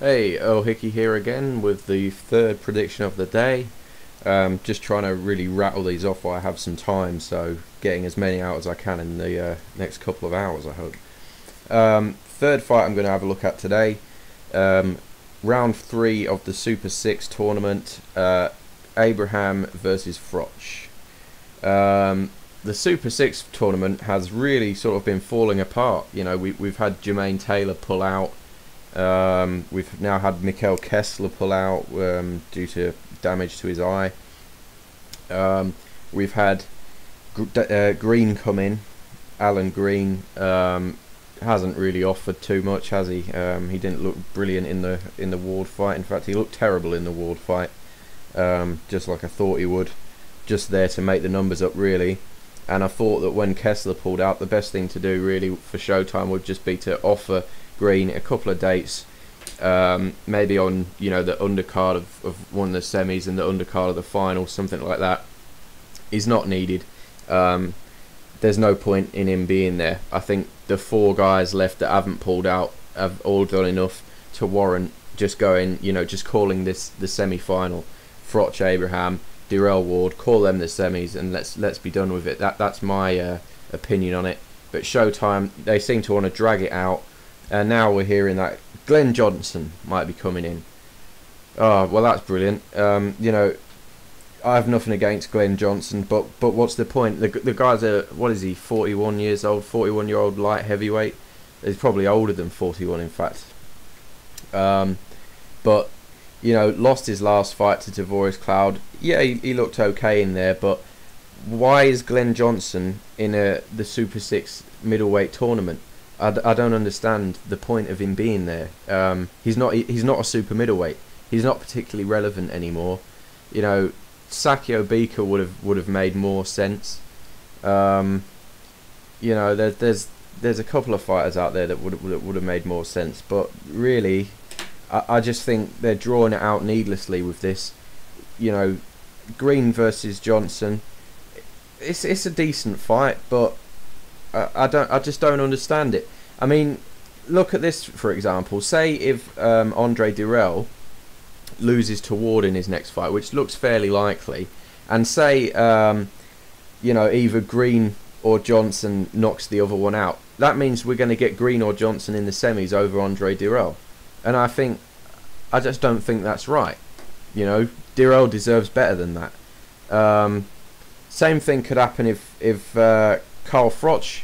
Hey, Hickey here again with the third prediction of the day. Just trying to really rattle these off while I have some time, so getting as many out as I can in the next couple of hours, I hope. Third fight I'm going to have a look at today. Round 3 of the Super 6 tournament, Abraham versus Froch. The Super 6 tournament has really sort of been falling apart. You know, we've had Jermaine Taylor pull out. We've now had Mikkel Kessler pull out due to damage to his eye. We've had Green come in. Alan Green hasn't really offered too much, has he? He didn't look brilliant in the Ward fight. In fact, he looked terrible in the Ward fight, just like I thought he would. Just there to make the numbers up, really. And I thought that when Kessler pulled out, the best thing to do really for Showtime would just be to offer Green a couple of dates, maybe on the undercard of one of the semis and the undercard of the final, something like that. He's not needed. There's no point in him being there. I think the 4 guys left that haven't pulled out have all done enough to warrant just going, just calling this the semi-final. Froch, Abraham, Dirrell, Ward, call them the semis, and let's be done with it. That's my opinion on it. But Showtime, they seem to want to drag it out. And now we're hearing that Glenn Johnson might be coming in. Oh, well, that's brilliant. I have nothing against Glenn Johnson, but what's the point? The guy's what is he, 41 years old, 41-year-old light heavyweight? He's probably older than 41, in fact. But, lost his last fight to Tavoris Cloud. Yeah, he looked okay in there, but why is Glenn Johnson in the Super 6 middleweight tournament? I don't understand the point of him being there. He's not a super middleweight. He's not particularly relevant anymore. Sakio Bika would have made more sense. There's a couple of fighters out there that would have made more sense. But really, I just think they're drawing it out needlessly with this. Green versus Johnson. It's a decent fight, but I just don't understand it. I mean, look at this for example. Say if Andre Dirrell loses to Ward in his next fight, which looks fairly likely, and say either Green or Johnson knocks the other one out, that means we're going to get Green or Johnson in the semis over Andre Dirrell, and I just don't think that's right. Dirrell deserves better than that. Same thing could happen if Carl Froch,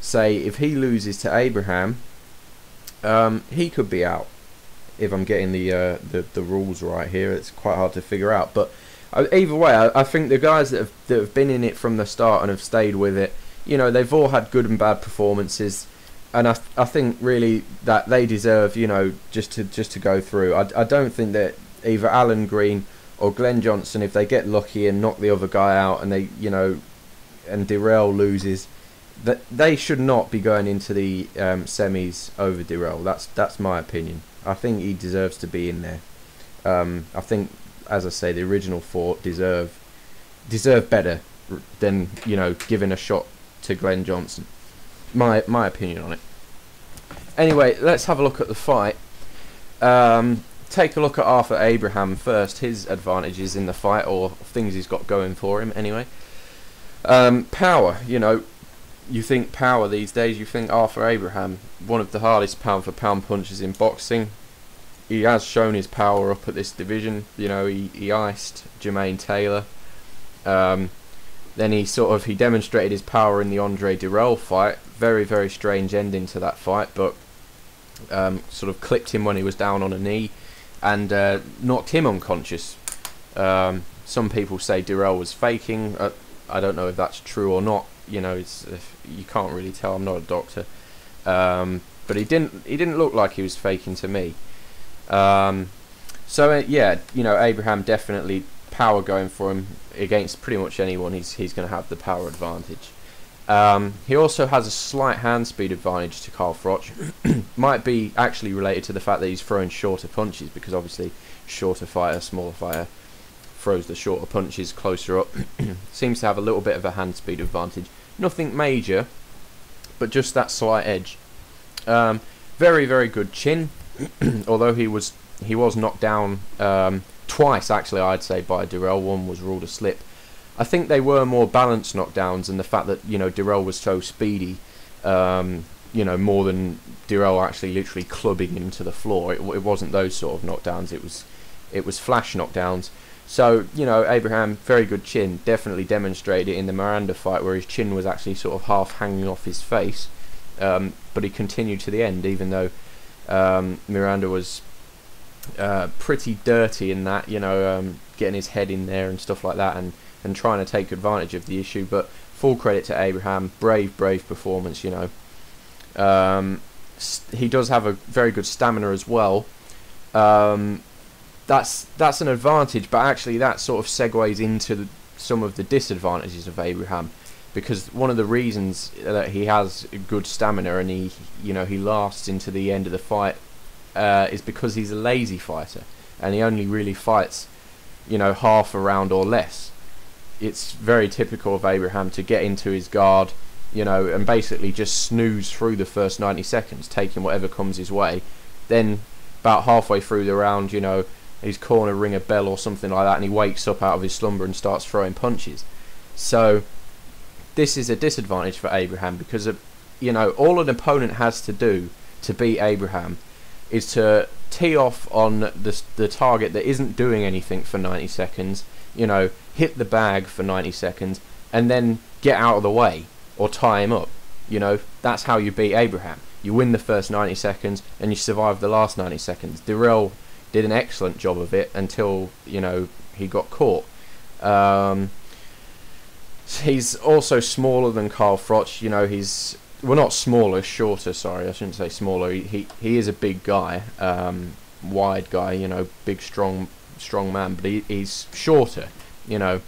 say, if he loses to Abraham, he could be out. If I'm getting the rules right here, it's quite hard to figure out. But either way, I think the guys that have been in it from the start and have stayed with it, they've all had good and bad performances, and I think really that they deserve, just to go through. I don't think that either Alan Green or Glenn Johnson, if they get lucky and knock the other guy out, and and Dirrell loses, that they should not be going into the semis over Dirrell. That's my opinion. I think he deserves to be in there. I think, as I say, the original 4 deserve better than giving a shot to Glenn Johnson. My opinion on it. Anyway, let's have a look at the fight. Take a look at Arthur Abraham first. His advantages in the fight, or things he's got going for him. Anyway, power. You think power these days, you think Arthur Abraham, one of the hardest pound for pound punchers in boxing. He has shown his power up at this division. He iced Jermaine Taylor. Then he demonstrated his power in the Andre Dirrell fight. Very, very strange ending to that fight, but sort of clipped him when he was down on a knee and knocked him unconscious. Some people say Dirrell was faking. I don't know if that's true or not. You can't really tell. I'm not a doctor, but he didn't look like he was faking to me. Abraham definitely power going for him against pretty much anyone. He's going to have the power advantage. He also has a slight hand speed advantage to Carl Froch. Might be actually related to the fact that he's throwing shorter punches, because obviously shorter fighter, smaller fighter throws the shorter punches closer up. Seems to have a little bit of a hand speed advantage. Nothing major, but just that slight edge. Very, very good chin. although he was knocked down twice, actually, I'd say, by Dirrell. One was ruled a slip. I think they were more balanced knockdowns, and the fact that, you know, Dirrell was so speedy, you know, more than Dirrell actually literally clubbing him to the floor. It wasn't those sort of knockdowns. It was flash knockdowns. So, you know, Abraham, very good chin, definitely demonstrated it in the Miranda fight, where his chin was actually sort of half hanging off his face, but he continued to the end, even though Miranda was pretty dirty in that, you know, getting his head in there and stuff like that, and trying to take advantage of the issue. But full credit to Abraham, brave performance, you know. He does have a very good stamina as well. That's an advantage, but actually that sort of segues into some of the disadvantages of Abraham, because one of the reasons that he has good stamina and he lasts into the end of the fight is because he's a lazy fighter, and he only really fights, you know, half a round or less. It's very typical of Abraham to get into his guard, you know, and basically just snooze through the first 90 seconds, taking whatever comes his way. Then about halfway through the round, you know, his corner ring a bell or something like that, and he wakes up out of his slumber and starts throwing punches. So this is a disadvantage for Abraham, because of, you know, all an opponent has to do to beat Abraham is to tee off on the target that isn't doing anything for 90 seconds, you know, hit the bag for 90 seconds, and then get out of the way or tie him up. You know, that's how you beat Abraham. You win the first 90 seconds and you survive the last 90 seconds. Dirrell did an excellent job of it until, you know, he got caught. He's also smaller than Carl Froch. You know, he's, well, not smaller, shorter, sorry, I shouldn't say smaller. He is a big guy, wide guy, you know, big strong man, but he's shorter, you know.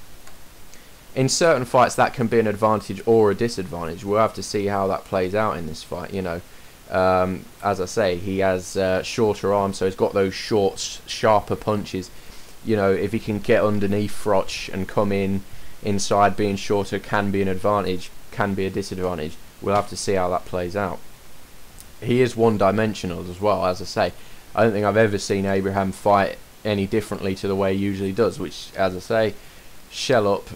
In certain fights that can be an advantage or a disadvantage. We'll have to see how that plays out in this fight, you know. As I say, he has shorter arms, so he's got those short, sharper punches. You know, if he can get underneath Froch and come inside, being shorter can be an advantage, can be a disadvantage. We'll have to see how that plays out. He is one-dimensional as well, as I say. I don't think I've ever seen Abraham fight any differently to the way he usually does, which, as I say, shell up,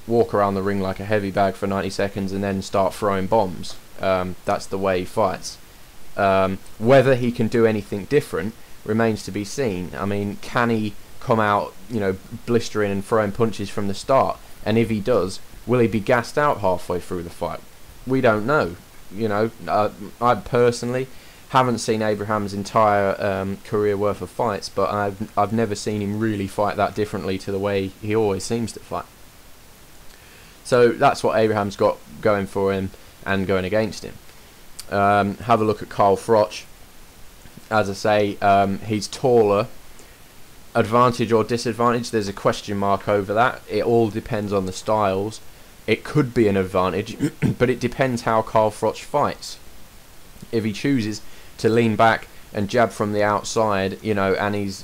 walk around the ring like a heavy bag for 90 seconds and then start throwing bombs. That's the way he fights. Whether he can do anything different remains to be seen. I mean, can he come out, you know, blistering and throwing punches from the start? And if he does, will he be gassed out halfway through the fight? We don't know. You know, I personally haven't seen Abraham's entire career worth of fights, but I've never seen him really fight that differently to the way he always seems to fight. So that's what Abraham's got going for him and going against him. Have a look at Carl Froch. As I say, he's taller. Advantage or disadvantage, there's a question mark over that. It all depends on the styles. It could be an advantage, but it depends how Carl Froch fights. If he chooses to lean back and jab from the outside, you know, and he's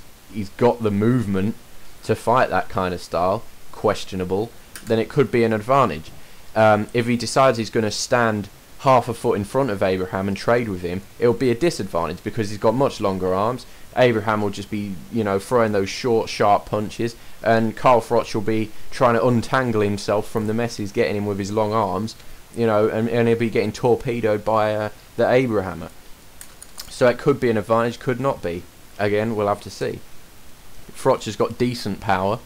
got the movement to fight that kind of style, questionable, then it could be an advantage. If he decides he's going to stand half a foot in front of Abraham and trade with him, it'll be a disadvantage because he's got much longer arms. Abraham will just be, you know, throwing those short, sharp punches, and Carl Froch will be trying to untangle himself from the mess he's getting him with his long arms, you know, and he'll be getting torpedoed by the Abrahammer. So it could be an advantage, could not be. Again, we'll have to see. Froch has got decent power.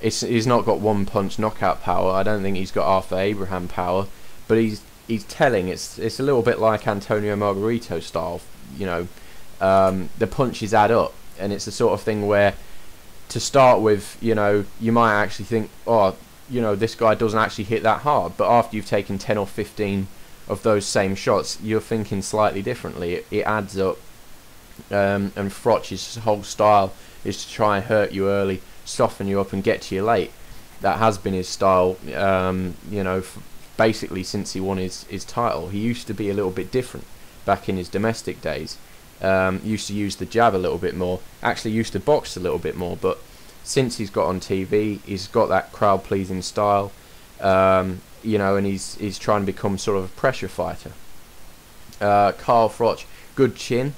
He's not got one-punch knockout power. I don't think he's got half the Abraham power, but he's telling. It's a little bit like Antonio Margarito style, you know. The punches add up, and it's the sort of thing where, to start with, you know, you might actually think, oh, you know, this guy doesn't actually hit that hard, but after you've taken 10 or 15 of those same shots, you're thinking slightly differently. It adds up, and Froch's whole style is to try and hurt you early, soften you up and get to you late. That has been his style, you know, basically since he won his title. He used to be a little bit different back in his domestic days. Used to use the jab a little bit more, actually used to box a little bit more, but since he's got on TV, he's got that crowd pleasing style, you know, and he's trying to become sort of a pressure fighter. Carl Froch good chin.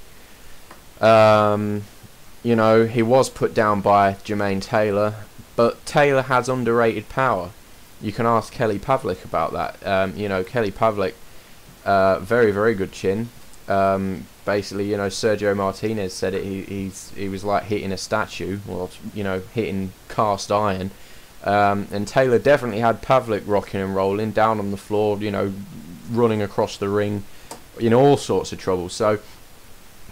You know, he was put down by Jermaine Taylor, but Taylor has underrated power. You can ask Kelly Pavlik about that. You know, Kelly Pavlik, very, very good chin. Basically, you know, Sergio Martinez said it. He was like hitting a statue, or you know, hitting cast iron. And Taylor definitely had Pavlik rocking and rolling down on the floor. You know, running across the ring, in all sorts of trouble. So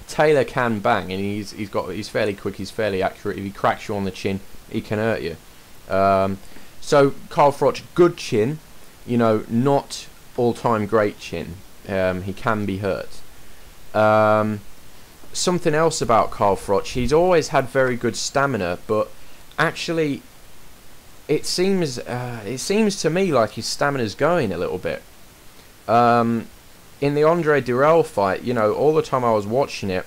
Taylor can bang, and he's fairly quick. He's fairly accurate. If he cracks you on the chin, he can hurt you. So Carl Froch, good chin. You know, not all-time great chin. He can be hurt. Something else about Carl Froch, he's always had very good stamina, but actually it seems to me like his stamina's going a little bit. In the Andre Dirrell fight, you know, all the time I was watching it,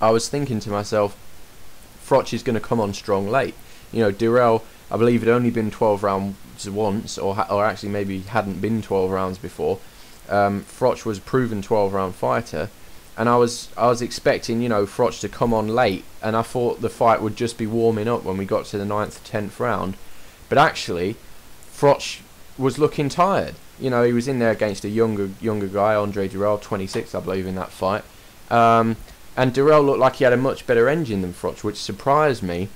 I was thinking to myself, Froch is going to come on strong late. You know, Dirrell, I believe, had only been 12 rounds once, or actually maybe hadn't been 12 rounds before. Froch was a proven 12-round fighter, and I was expecting, you know, Froch to come on late, and I thought the fight would just be warming up when we got to the 9th, 10th round. But actually, Froch was looking tired. You know, he was in there against a younger guy, Andre Dirrell, 26, I believe, in that fight. And Dirrell looked like he had a much better engine than Froch, which surprised me.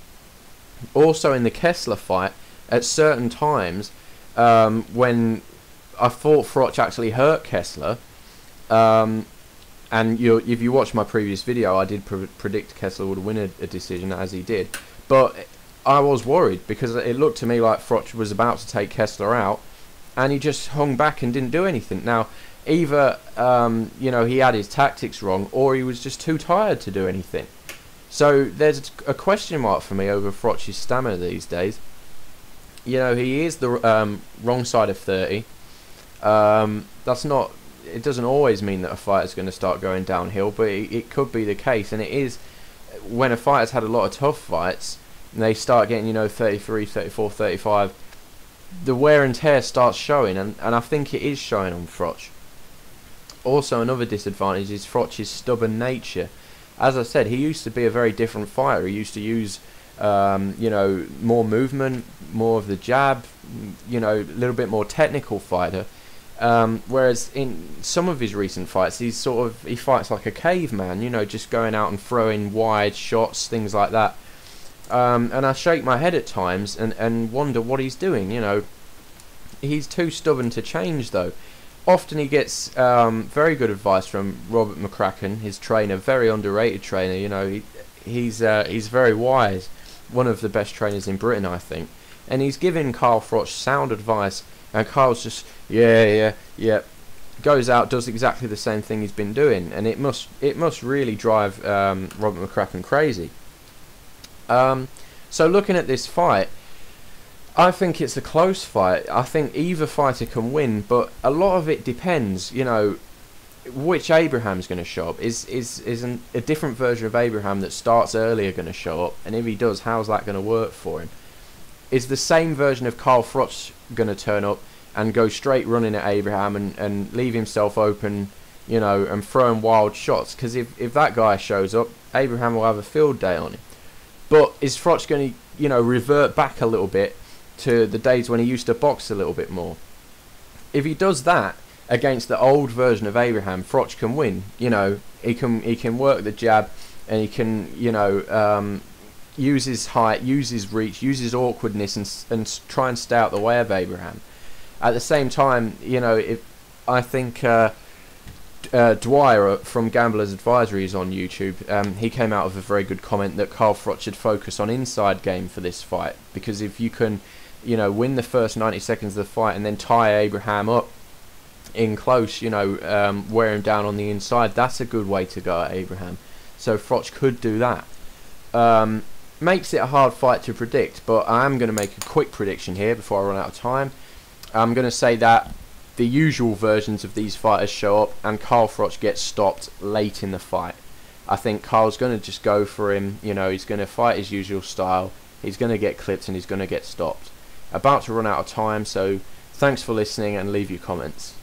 Also, in the Kessler fight, at certain times, when I thought Froch actually hurt Kessler, and if you watch my previous video, I did predict Kessler would win a decision, as he did. But I was worried, because it looked to me like Froch was about to take Kessler out, and he just hung back and didn't do anything. Now, either you know, he had his tactics wrong, or he was just too tired to do anything. So there's a question mark for me over Froch's stamina these days. You know, he is the wrong side of 30. That's not. It doesn't always mean that a fighter's going to start going downhill, but it could be the case, and it is when a fighter's had a lot of tough fights, and they start getting, you know, 33, 34, 35. The wear and tear starts showing, and I think it is showing on Froch. Also, another disadvantage is Froch's stubborn nature. As I said, he used to be a very different fighter. He used to use, you know, more movement, more of the jab, you know, a little bit more technical fighter. Whereas in some of his recent fights, he fights like a caveman, you know, just going out and throwing wide shots, things like that. And I shake my head at times and wonder what he's doing. You know, he's too stubborn to change, though. Often he gets very good advice from Robert McCracken, his trainer, very underrated trainer. You know, he's very wise, one of the best trainers in Britain, I think. And he's giving Carl Froch sound advice, and Carl's just yeah, goes out, does exactly the same thing he's been doing, and it must really drive Robert McCracken crazy. So looking at this fight, I think it's a close fight. I think either fighter can win, but a lot of it depends, you know, which Abraham's going to show up. Is a different version of Abraham that starts earlier going to show up? And if he does, how's that going to work for him? Is the same version of Carl Froch going to turn up and go straight running at Abraham and leave himself open, you know, and throwing wild shots? Because if that guy shows up, Abraham will have a field day on him. But is Froch going to, you know, revert back a little bit to the days when he used to box a little bit more? If he does that against the old version of Abraham, Froch can win. You know, he can work the jab, and he can, you know, use his height, use his reach, use his awkwardness, and try and stay out the way of Abraham. At the same time, you know, I think Dwyer from Gamblers Advisory is on YouTube. He came out with a very good comment that Carl Froch should focus on inside game for this fight, because if you can, you know, win the first 90 seconds of the fight and then tie Abraham up in close, you know, wear him down on the inside, that's a good way to go at Abraham. So Froch could do that. Makes it a hard fight to predict, but I am going to make a quick prediction here before I run out of time. I'm going to say that the usual versions of these fighters show up and Carl Froch gets stopped late in the fight. I think Carl's going to just go for him, you know, he's going to fight his usual style, he's going to get clipped and he's going to get stopped. About to run out of time, so thanks for listening and leave your comments.